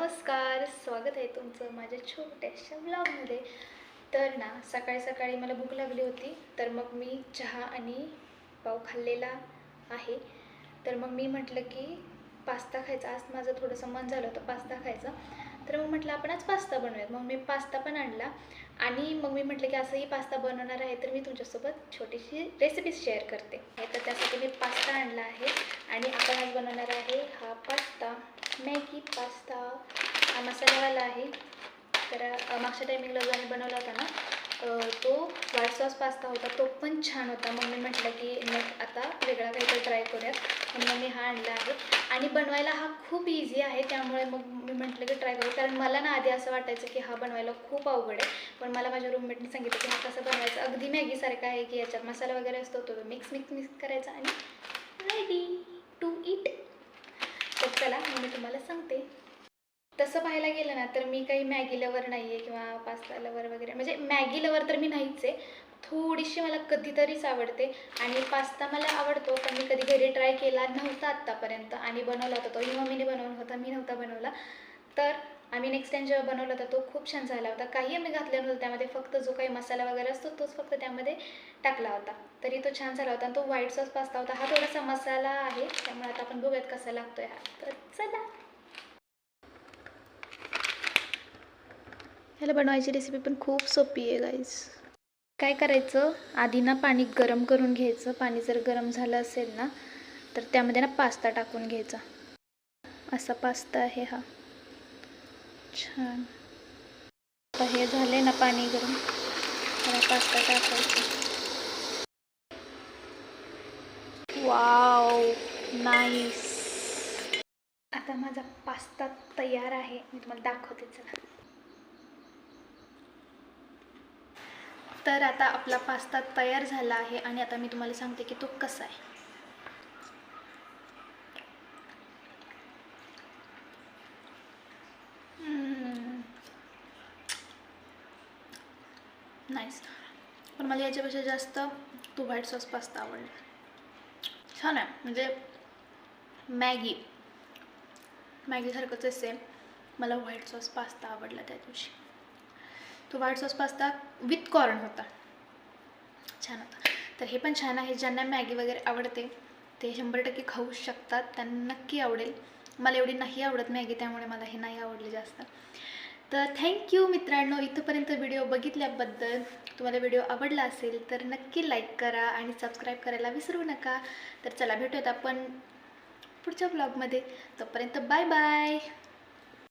नमस्कार, स्वागत आहे तुमचं माझ्या छोट्याशा ब्लॉगमध्ये। तर ना सकाळी सकाळी मला भूक लागली होती, तर मग मी चहा आणि पाव खाल्लेला आहे। तर मग मी म्हटलं की पास्ता खायचा, आज माझं थोडंसं मन झालं होतं पास्ता खायचं। तर मग म्हटलं आपण आज पास्ता बनवूयात। मग मी पास्ता पण आणला आणि मग मी म्हटलं की असंही पास्ता बनवणार आहे, तर मी तुमच्यासोबत छोटीशी रेसिपी शेअर करते। तर त्यासाठी मी पास्ता आणला आहे आणि आपण आज बनवणार आहे हा पास्ता, मॅगी पास्ता। हा मसाल्यावाला आहे। तर मागच्या टायमिंगला जो आम्ही बनवला होता ना, तो व्हाईट सॉस पास्ता होता, तो पण छान होता। मग मी म्हटलं की मग आता वेगळा काहीतरी ट्राय करूयात, म्हणून मी हा आणला आहे। आणि बनवायला हा खूप इझी आहे, त्यामुळे मग मी म्हटलं की ट्राय करू। कारण मला ना आधी असं वाटायचं की हा बनवायला खूप अवघड आहे, पण मला माझ्या रूममेटने सांगितलं की हा कसं बनवायचं, अगदी मॅगीसारखं आहे की याच्यात मसाला वगैरे असतो, तो मिक्स करायचा आणि रेडी टू ईट। तर चला मी तुम्हाला सांगते। तसं पाहायला गेलं ना तर मी काही मॅगी लवर नाही आहे किंवा पास्ता लवर वगैरे, म्हणजे मॅगी लवर तर मी नाहीच आहे। थोडीशी मला कधीतरीच आवडते आणि पास्ता मला आवडतो, पण मी कधी घरी ट्राय केला नव्हता आत्तापर्यंत। आणि बनवला होता तोही मम्मीने बनवला होता, मी नव्हता बनवला। तर आम्ही नेक्स्ट टाइम जेव्हा बनवला होता तो खूप छान झाला होता। काही आम्ही घातलं नव्हतं त्यामध्ये, फक्त जो काही मसाला वगैरे असतो तोच फक्त त्यामध्ये टाकला होता, तरी तो छान झाला होता। तो व्हाईट सॉस पास्ता होता, हा थोडासा मसाला आहे, त्यामुळे आता आपण बघूयात कसा लागतोय हा। तर चला, ह्याला बनवायची रेसिपी पण खूप सोपी आहे गाईज। काय करायचं, आधी ना पाणी गरम करून घ्यायचं। पाणी जर गरम झालं असेल ना तर त्यामध्ये ना पास्ता टाकून घ्यायचा। असा पास्ता आहे हा, छान। आता हे झाले ना पाणी गरम, त्याला पास्ता टाकायचा। Wow, nice. आता माझा पास्ता तयार आहे, मी तुम्हाला दाखवते चला। तर आता आपला पास्ता तयार झाला आहे आणि आता मी तुम्हाला सांगते की तो कसा आहे। नाईस, पण मला याच्यापेक्षा जास्त तो व्हाईट सॉस पास्ता आवडला, छान आहे। म्हणजे मॅगीसारखंच आहे सेम। मला व्हाईट सॉस पास्ता आवडला त्या दिवशी। तो white sauce pasta with corn होता, छान होता। तर हे पण छान आहे, ज्यांना मॅगी वगैरे आवडते ते 100% खाऊ शकतात, त्यांना नक्की आवडेल। मला एवढी नाही आवडत मॅगी, त्यामुळे मला हे नाही आवडले जास्त। तर थँक्यू मित्रांनो, इथंपर्यंत व्हिडिओ बघितल्याबद्दल। तुम्हाला व्हिडिओ आवडला असेल तर नक्की लाईक करा आणि सबस्क्राईब करायला विसरू नका। तर चला भेटूयात आपण पुढच्या ब्लॉगमध्ये, तोपर्यंत बाय बाय।